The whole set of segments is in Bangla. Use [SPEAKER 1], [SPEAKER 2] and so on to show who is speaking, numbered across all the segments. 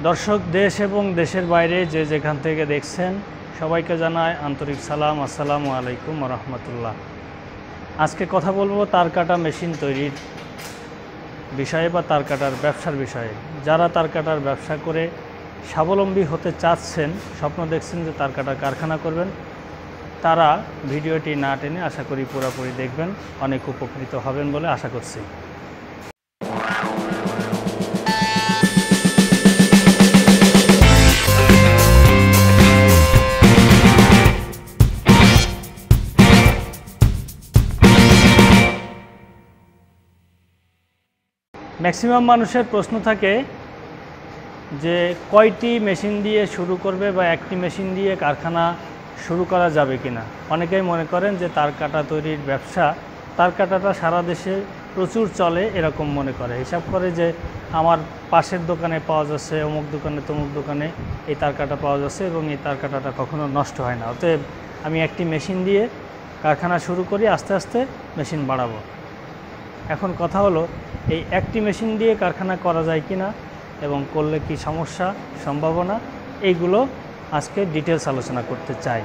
[SPEAKER 1] দর্শক দেশ এবং দেশের বাইরে যে যেখান থেকে দেখছেন সবাইকে জানাই আন্তরিক সালাম। আসসালামু আলাইকুম ওয়া রাহমাতুল্লাহ। আজকে কথা বলবো তার কাটা মেশিন তৈরির বিষয়ে বা তার কাটার ব্যবসার বিষয়ে। যারা তার কাটার ব্যবসা করে স্বাবলম্বী হতে চাচ্ছেন, স্বপ্ন দেখছেন যে তার কাটার কারখানা করবেন, তারা ভিডিওটি না টেনে আশা করি পুরোপুরি দেখবেন, অনেক উপকৃত হবেন বলে আশা করছি। ম্যাক্সিমাম মানুষের প্রশ্ন থাকে যে কয়টি মেশিন দিয়ে শুরু করবে বা একটি মেশিন দিয়ে কারখানা শুরু করা যাবে কিনা। অনেকেই মনে করেন যে তার কাটা তৈরির ব্যবসা, তার কাটাটা সারা দেশে প্রচুর চলে এরকম মনে করে, হিসাব করে যে আমার পাশের দোকানে পাওয়া যাচ্ছে, অমুক দোকানে তমুক দোকানে এই তার কাটা পাওয়া যাচ্ছে এবং এই তার কাটাটা কখনো নষ্ট হয় না, অতএব আমি একটি মেশিন দিয়ে কারখানা শুরু করি, আস্তে আস্তে মেশিন বাড়াবো। এখন কথা হলো এই একটি মেশিন দিয়ে কারখানা করা যায় কিনা এবং করলে কি সমস্যা, সম্ভাবনা, এইগুলো আজকে ডিটেলস আলোচনা করতে চাই।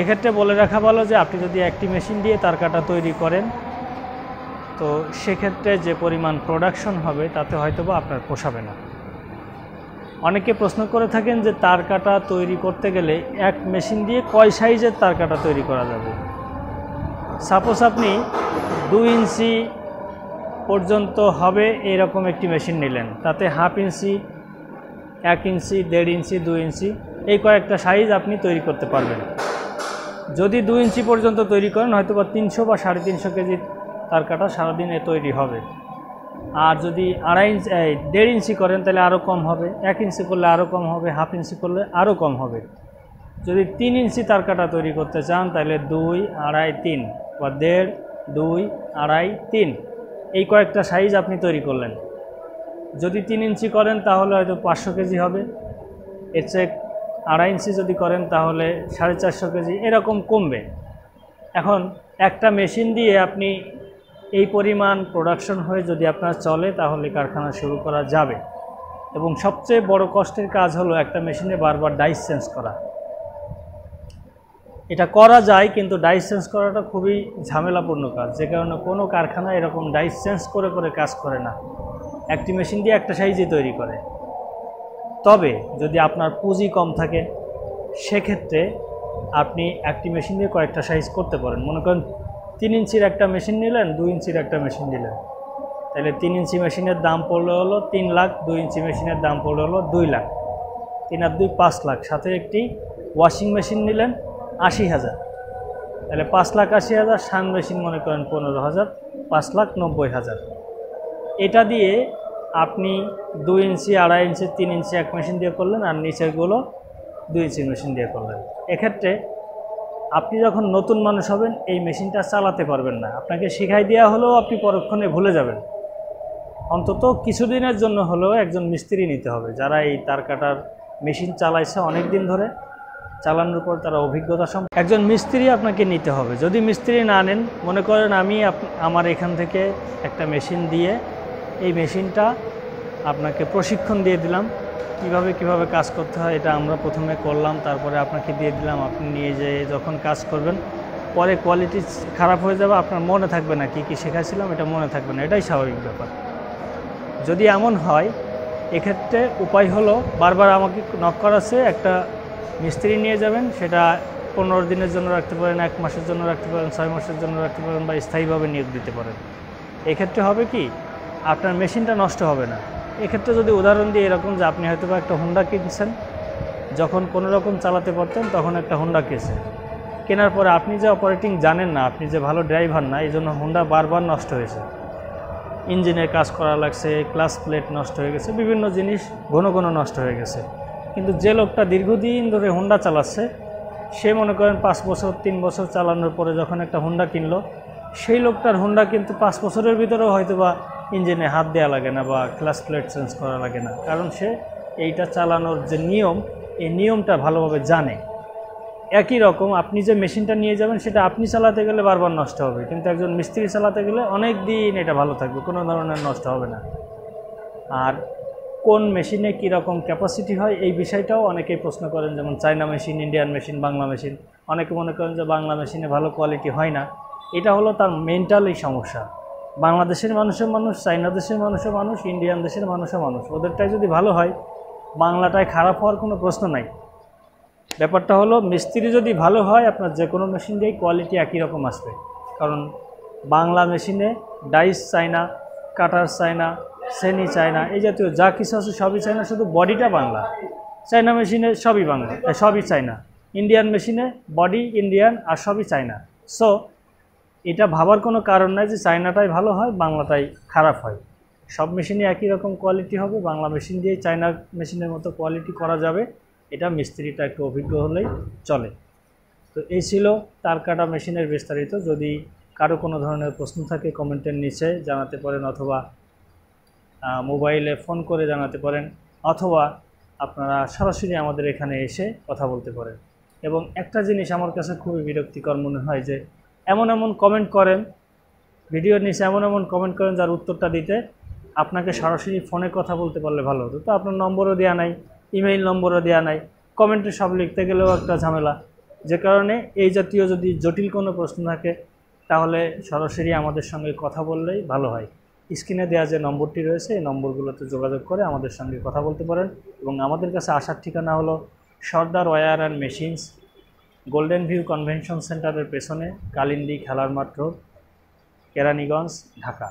[SPEAKER 1] এক্ষেত্রে বলে রাখা ভালো যে আপনি যদি একটি মেশিন দিয়ে তার কাটা তৈরি করেন তো সেক্ষেত্রে যে পরিমাণ প্রোডাকশন হবে তাতে হয়তোবা আপনার পোষাবে না। অনেকে প্রশ্ন করে থাকেন যে তার কাটা তৈরি করতে গেলে এক মেশিন দিয়ে কয় সাইজের তার কাটা তৈরি করা যাবে। সাপোজ আপনি 2 ইঞ্চি পর্যন্ত হবে এরকম একটি মেশিন নিলেন, তাতে 1/2 ইঞ্চি, 1 ইঞ্চি, 1.5 ইঞ্চি, 2 ইঞ্চি এই কয়েকটা সাইজ আপনি তৈরি করতে পারবেন। যদি 2 ইঞ্চি পর্যন্ত তৈরি করেন হয়তো বা 300 বা 350 কেজি তার কাটা সারাদিনে তৈরি হবে। আর যদি 2.5 ইঞ্চি 1.5 ইঞ্চি করেন তাহলে আরও কম হবে, 1 ইঞ্চি করলে আরও কম হবে, 1/2 ইঞ্চি করলে আরও কম হবে। যদি 3 ইঞ্চি তার কাটা তৈরি করতে চান তাহলে 2, 2.5, 3 বা 1.5, 2, 2.5, 3 এই কয়েকটা সাইজ আপনি তৈরি করলেন। যদি 3 ইঞ্চি করেন তাহলে হয়তো 500 কেজি হবে, এর চেয়ে 2.5 ইঞ্চি যদি করেন তাহলে 450 কেজি, এরকম কমবে। এখন একটা মেশিন দিয়ে আপনি এই পরিমাণ প্রোডাকশন হয়ে যদি আপনার চলে তাহলে কারখানা শুরু করা যাবে। এবং সবচেয়ে বড় কষ্টের কাজ হলো একটা মেশিনে বারবার ডাইস চেঞ্জ করা। এটা করা যায় কিন্তু ডাইস চেঞ্জ করাটা খুবই ঝামেলাপূর্ণ কাজ, যে কারণে কোনো কারখানা এরকম ডাইস চেঞ্জ করে করে কাজ করে না, একটি মেশিন দিয়ে একটা সাইজই তৈরি করে। তবে যদি আপনার পুঁজি কম থাকে সেক্ষেত্রে আপনি একটি মেশিন দিয়ে কয়েকটা সাইজ করতে পারেন। মনে করেন 3 ইঞ্চির একটা মেশিন নিলেন, 2 ইঞ্চির একটা মেশিন নিলেন, তাহলে 3 ইঞ্চি মেশিনের দাম পড়লে হলো 3 লাখ, 2 ইঞ্চি মেশিনের দাম পড়লে হলো 2 লাখ, 3 আর 2 5 লাখ। সাথে একটি ওয়াশিং মেশিন নিলেন 80,000, তাহলে 5,80,000। শান মেশিন মনে করেন 15,000, 5,90,000। এটা দিয়ে আপনি 2 ইঞ্চি, 2.5 ইঞ্চি, 3 ইঞ্চি এক মেশিন দিয়ে করলেন আর নিচেরগুলো 2 ইঞ্চি মেশিন দিয়ে করলেন। এক্ষেত্রে আপনি যখন নতুন মানুষ হবেন এই মেশিনটা চালাতে পারবেন না, আপনাকে শিখাই দেওয়া হলেও আপনি পরক্ষণে ভুলে যাবেন। অন্তত কিছুদিনের জন্য হলেও একজন মিস্ত্রি নিতে হবে, যারা এই তার কাটার মেশিন চালাইছে অনেক দিন ধরে, চালানোর পর তারা অভিজ্ঞতা সম্পন্ন একজন মিস্ত্রি আপনাকে নিতে হবে। যদি মিস্ত্রি না নেন, মনে করেন আমি আমার এখান থেকে একটা মেশিন দিয়ে এই মেশিনটা আপনাকে প্রশিক্ষণ দিয়ে দিলাম, কিভাবে কাজ করতে হয় এটা আমরা প্রথমে করলাম, তারপরে আপনাকে দিয়ে দিলাম, আপনি নিয়ে যেয়ে যখন কাজ করবেন পরে কোয়ালিটি খারাপ হয়ে যাবে, আপনার মনে থাকবে না কি শেখাচ্ছিলাম, এটা মনে থাকবে না, এটাই স্বাভাবিক ব্যাপার। যদি এমন হয় এক্ষেত্রে উপায় হলো বারবার আমাকে নক করাচ্ছে, একটা মিস্ত্রি নিয়ে যাবেন, সেটা 15 দিনের জন্য রাখতে পারেন, 1 মাসের জন্য রাখতে পারেন, 6 মাসের জন্য রাখতে পারেন বা স্থায়ীভাবে নিয়োগ দিতে পারেন। এক্ষেত্রে হবে কি আপনার মেশিনটা নষ্ট হবে না। এক্ষেত্রে যদি উদাহরণ দিয়ে এরকম যে আপনি হয়তো বা একটা হোন্ডা কিনছেন, যখন কোনো রকম চালাতে পারতেন তখন একটা হোন্ডা কিনছেন, কেনার পরে আপনি যে অপারেটিং জানেন না, আপনি যে ভালো ড্রাইভার না, এই জন্য হোন্ডা বারবার নষ্ট হয়েছে, ইঞ্জিনের কাজ করা লাগছে, ক্লাচ প্লেট নষ্ট হয়ে গেছে, বিভিন্ন জিনিস ঘন ঘন নষ্ট হয়ে গেছে। কিন্তু যে লোকটা দীর্ঘদিন ধরে হোন্ডা চালাচ্ছে সে মনে করেন 5 বছর 3 বছর চালানোর পরে যখন একটা হোন্ডা কিনলো, সেই লোকটার হোন্ডা কিন্তু 5 বছরের ভিতরেও হয়তো বা ইঞ্জিনে হাত দেওয়া লাগে না বা ক্লাচ প্লেট চেঞ্জ করা লাগে না, কারণ সে এইটা চালানোর যে নিয়ম, এই নিয়মটা ভালোভাবে জানে। একই রকম আপনি যে মেশিনটা নিয়ে যাবেন সেটা আপনি চালাতে গেলে বারবার নষ্ট হবে, কিন্তু একজন মিস্ত্রি চালাতে গেলে অনেক দিন এটা ভালো থাকবে, কোনো ধরনের নষ্ট হবে না। আর কোন মেশিনে কীরকম ক্যাপাসিটি হয় এই বিষয়টাও অনেকেই প্রশ্ন করেন, যেমন China machine, Indian machine, Bangla machine. অনেকে মনে করেন যে বাংলা মেশিনে ভালো কোয়ালিটি হয় না। এটা হলো তার মেন্টালি সমস্যা। বাংলাদেশের মানুষও মানুষ, চায়না দেশের মানুষও মানুষ, ইন্ডিয়ান দেশের মানুষও মানুষ। ওদেরটাই যদি ভালো হয়, বাংলাটায় খারাপ হওয়ার কোনো প্রশ্ন নাই। ব্যাপারটা হলো মিস্ত্রি যদি ভালো হয়, আপনার যে কোনো মেশিন দিয়েই কোয়ালিটি একই রকম আসবে। কারণ বাংলা মেশিনে ডাইস চায়না, কাটার চায়না, শ্রেণী চায়না, এই জাতীয় যা কিছু আছে সবই চায়না, শুধু বডিটা বাংলা। চায়না মেশিনে সবই বাংলা, সবই চায়না। ইন্ডিয়ান মেশিনে বডি ইন্ডিয়ান আর সবই চায়না। সো এটা ভাবার কোনো কারণ নাই যে চায়নাটাই ভালো হয়, বাংলাটাই খারাপ হয়। সব মেশিনে একই রকম কোয়ালিটি হবে। বাংলা মেশিন দিয়েই চায়না মেশিনের মতো কোয়ালিটি করা যাবে। এটা মিস্ত্রিটা একটু অভিজ্ঞ হলেই চলে। তো এই ছিল তার কাটা মেশিনের বিস্তারিত। যদি কারো কোনো ধরনের প্রশ্ন থাকে কমেন্টের নিচে জানাতে পারেন, অথবা মোবাইলে ফোন করে জানাতে পারেন, অথবা আপনারা সরাসরি আমাদের এখানে এসে কথা বলতে পারেন। এবং একটা জিনিস আমার কাছে খুবই বিরক্তিকর মনে হয় যে এমন এমন কমেন্ট করেন, ভিডিওর নিচে এমন এমন কমেন্ট করেন যার উত্তরটা দিতে আপনাকে সরাসরি ফোনে কথা বলতে পারলে ভালো হতো। তো আপনার নম্বরও দেওয়া নাই, ইমেইল নম্বরও দেওয়া নাই, কমেন্টে সব লিখতে গেলেও একটা ঝামেলা। যে কারণে এই জাতীয় যদি জটিল কোনো প্রশ্ন থাকে তাহলে সরাসরি আমাদের সঙ্গে কথা বললেই ভালো হয়। স্ক্রিনে দেওয়া যে নম্বরটি রয়েছে এই নম্বরগুলোতে যোগাযোগ করে আমাদের সঙ্গে কথা বলতে পারেন। এবং আমাদের কাছে আসার ঠিকানা হলো Sardar wire and machines, golden view convention সেন্টারের পেছনে, কালিন্দী খেলার মাঠ রোড, কেরানীগঞ্জ, ঢাকা।